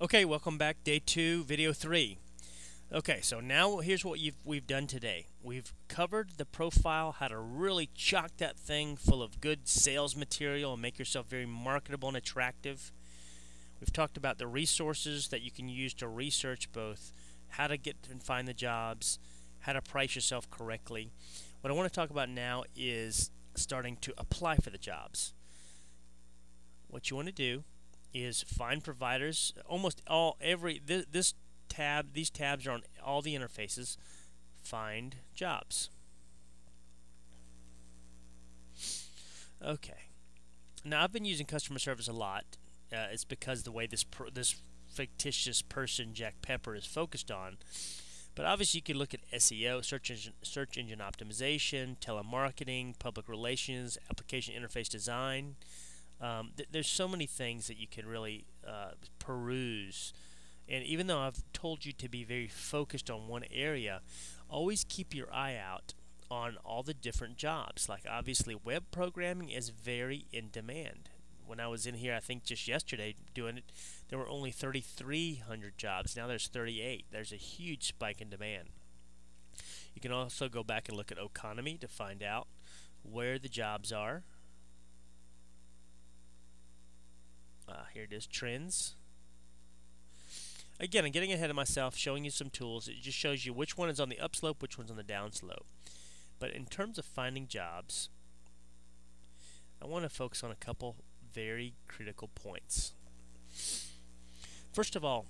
Okay, welcome back. Day 2, video 3. Okay, so now here's what we've done today. We've covered the profile, how to really chock that thing full of good sales material and make yourself very marketable and attractive. We've talked about the resources that you can use to research both how to get and find the jobs, how to price yourself correctly. What I want to talk about now is starting to apply for the jobs. What you want to do is find providers. Almost all this tab, these tabs are on all the interfaces. Find jobs. Okay. Now I've been using customer service a lot. It's because the way this fictitious person Jack Pepper is focused on. But obviously you could look at SEO, search engine optimization, telemarketing, public relations, application interface design. There's so many things that you can really peruse. And even though I've told you to be very focused on one area, always keep your eye out on all the different jobs. Like obviously web programming is very in demand. When I was in here, I think just yesterday doing it, there were only 3,300 jobs. Now there's 38. There's a huge spike in demand. You can also go back and look at economy to find out where the jobs are. Here it is, trends. Again, I'm getting ahead of myself, showing you some tools. It just shows you which one is on the upslope, which one's on the downslope. But in terms of finding jobs, I want to focus on a couple very critical points. First of all,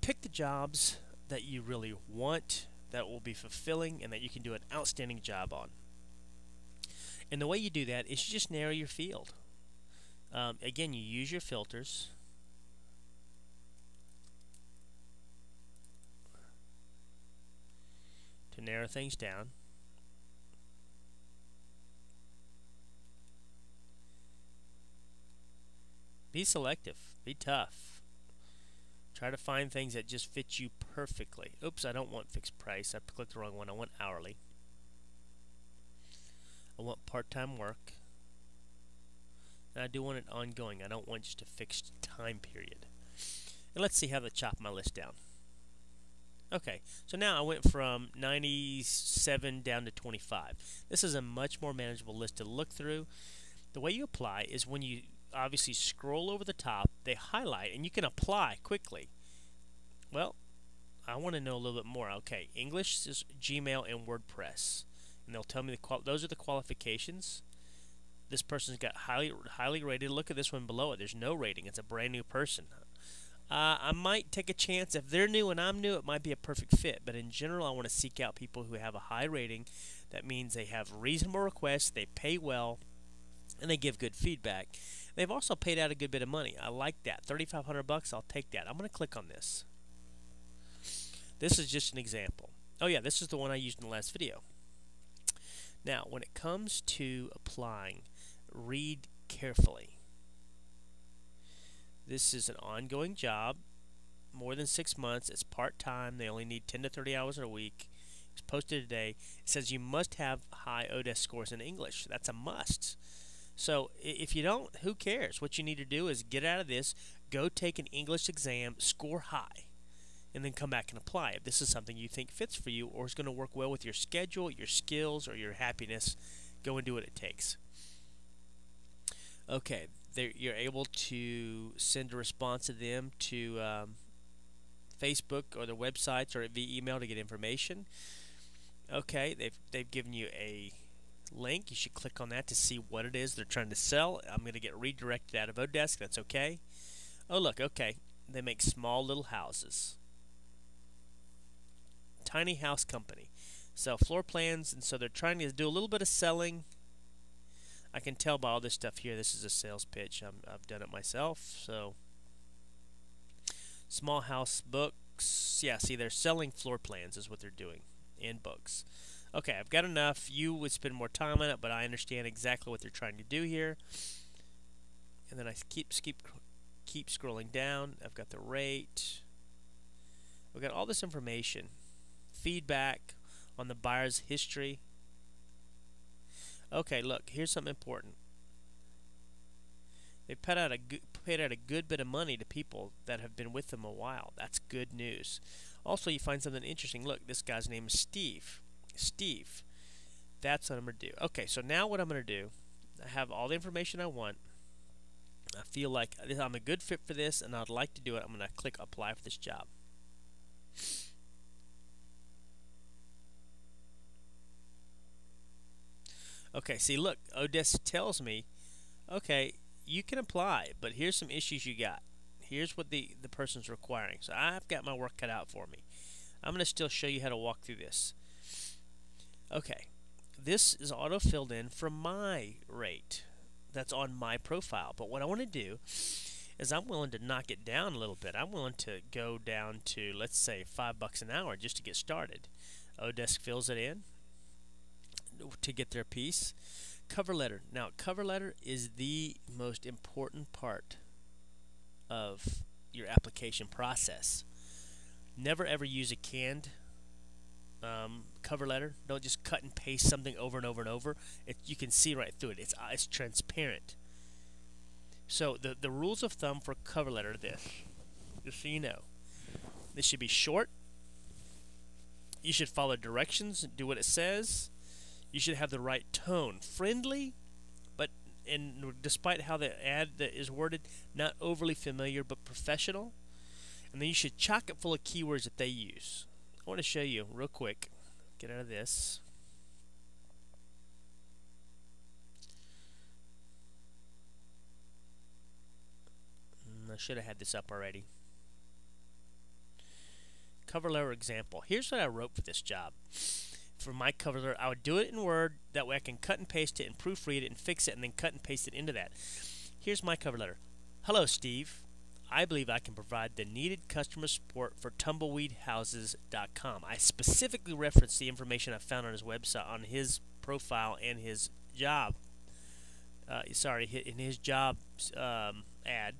pick the jobs that you really want, that will be fulfilling, and that you can do an outstanding job on. And the way you do that is you just narrow your field. Again, you use your filters. To narrow things down. Be selective. Be tough. Try to find things that just fit you perfectly. Oops, I don't want fixed price. I clicked the wrong one. I want hourly. I want part-time work. And I do want it ongoing. I don't want just a fixed time period. And let's see how to chop my list down. Okay, so now I went from 97 down to 25. This is a much more manageable list to look through. The way you apply is when you obviously scroll over the top, they highlight, and you can apply quickly. Well, I want to know a little bit more. Okay, English is Gmail and WordPress. And they'll tell me those are the qualifications. This person's got highly rated. Look at this one below it. There's no rating. It's a brand new person. I might take a chance. If they're new and I'm new, it might be a perfect fit. But in general, I want to seek out people who have a high rating. That means they have reasonable requests, they pay well, and they give good feedback. They've also paid out a good bit of money. I like that. 3,500 bucks, I'll take that. I'm going to click on this. This is just an example. Oh yeah, this is the one I used in the last video. Now, when it comes to applying, read carefully. This is an ongoing job, more than 6 months. It's part-time. They only need 10 to 30 hours a week. It's posted today. It says you must have high ODES scores in English. That's a must. So if you don't, who cares? What you need to do is get out of this, go take an English exam, score high, and then come back and apply. If this is something you think fits for you or is going to work well with your schedule, your skills, or your happiness, go and do what it takes. Okay, you're able to send a response to them to Facebook or their websites or via email to get information. Okay, they've given you a link. You should click on that to see what it is they're trying to sell. I'm going to get redirected out of Odesk. That's okay. Oh look, okay, they make small little houses. Tiny house company. Sell floor plans, and so they're trying to do a little bit of selling. I can tell by all this stuff here, this is a sales pitch. I've done it myself. So, small house books. Yeah, see, they're selling floor plans is what they're doing, and books. Okay, I've got enough. You would spend more time on it, but I understand exactly what they're trying to do here. And then I keep scrolling down. I've got the rate. I've got all this information. Feedback on the buyer's history. Okay, look, here's something important. They paid out a good bit of money to people that have been with them a while. That's good news. Also, you find something interesting. Look, this guy's name is Steve. Steve. That's what I'm going to do. Okay, so now what I'm going to do, I have all the information I want. I feel like I'm a good fit for this, and I'd like to do it. I'm going to click apply for this job. Okay, see, look, Odesk tells me, okay, you can apply, but here's some issues you got. Here's what the person's requiring. So I've got my work cut out for me. I'm going to still show you how to walk through this. Okay, this is auto-filled in from my rate. That's on my profile. But what I want to do is I'm willing to knock it down a little bit. I'm willing to go down to, let's say, $5 an hour just to get started. Odesk fills it in to get their piece. Cover letter. Now, cover letter is the most important part of your application process. Never ever use a canned cover letter. Don't just cut and paste something over and over and over. You can see right through it. It's transparent. So the rules of thumb for cover letter are this. Just so you know, this should be short. You should follow directions and do what it says. You should have the right tone, friendly, but despite how the ad is worded, not overly familiar but professional. And then you should chock it full of keywords that they use. I want to show you real quick. Get out of this. I should have had this up already. Cover letter example. Here's what I wrote for this job. For my cover letter, I would do it in Word. That way I can cut and paste it and proofread it and fix it and then cut and paste it into that. Here's my cover letter. Hello, Steve. I believe I can provide the needed customer support for tumbleweedhouses.com. I specifically referenced the information I found on his website, on his profile and his job. In his job ad.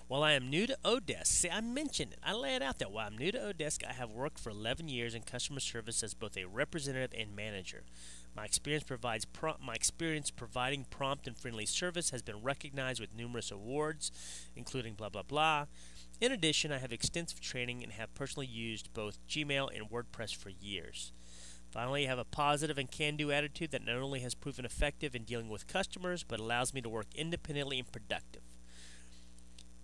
While I am new to Odesk, see, I mentioned it. I lay it out there. While I'm new to Odesk, I have worked for 11 years in customer service as both a representative and manager. My experience providing prompt and friendly service has been recognized with numerous awards, including blah blah blah. In addition, I have extensive training and have personally used both Gmail and WordPress for years. Finally, I have a positive and can-do attitude that not only has proven effective in dealing with customers, but allows me to work independently and productive.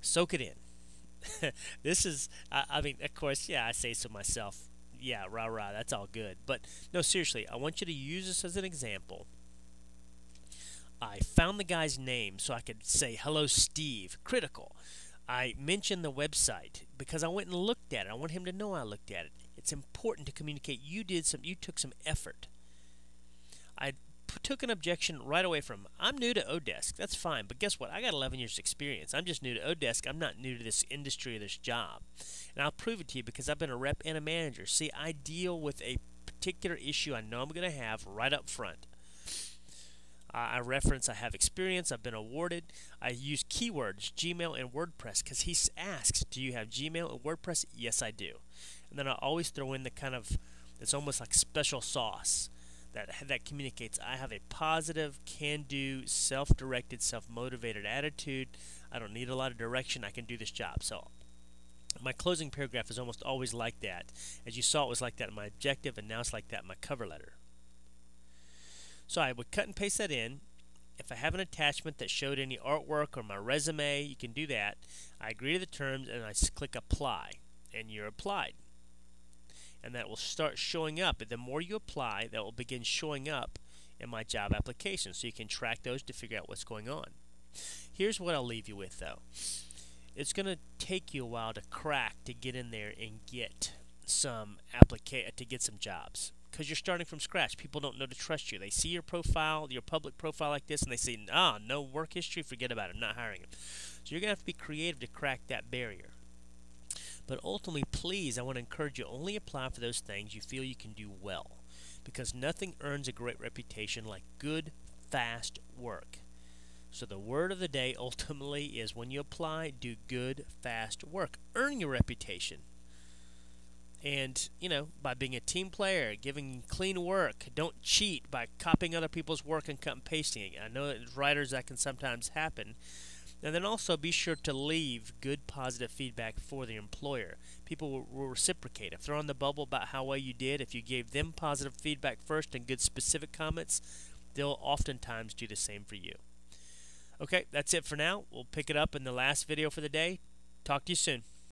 Soak it in. This is, I mean, of course, yeah, I say so myself. Yeah, rah, rah, that's all good. But, no, seriously, I want you to use this as an example. I found the guy's name so I could say, hello, Steve. Critical. I mentioned the website because I went and looked at it. I want him to know I looked at it. It's important to communicate you took some effort. I took an objection right away from him. I'm new to Odesk. That's fine. But guess what? I got 11 years experience. I'm just new to Odesk. I'm not new to this industry or this job. And I'll prove it to you because I've been a rep and a manager. See, I deal with a particular issue I know I'm going to have right up front. I reference I have experience. I've been awarded. I use keywords, Gmail and WordPress, because he asks, do you have Gmail and WordPress? Yes, I do. And then I always throw in the kind of, it's almost like special sauce that communicates I have a positive, can-do, self-directed, self-motivated attitude. I don't need a lot of direction. I can do this job. So my closing paragraph is almost always like that. As you saw, it was like that in my objective, and now it's like that in my cover letter. So I would cut and paste that in. If I have an attachment that showed any artwork or my resume, you can do that. I agree to the terms, and I click apply, and you're applied. And that will start showing up. And the more you apply, that will begin showing up in my job application, so you can track those to figure out what's going on. Here's what I'll leave you with, though. It's going to take you a while to crack to get in there and get some jobs, because you're starting from scratch. People don't know to trust you. They see your profile, your public profile like this, and they say, no work history, forget about it, I'm not hiring him. So you're going to have to be creative to crack that barrier. But ultimately, please, I want to encourage you, only apply for those things you feel you can do well, because nothing earns a great reputation like good, fast work. So the word of the day ultimately is, when you apply, do good, fast work. Earn your reputation. And, you know, by being a team player, giving clean work, don't cheat by copying other people's work and cut and pasting it. I know as writers that can sometimes happen. And then also be sure to leave good positive feedback for the employer. People will reciprocate. If they're on the bubble about how well you did, if you gave them positive feedback first and good specific comments, they'll oftentimes do the same for you. Okay, that's it for now. We'll pick it up in the last video for the day. Talk to you soon.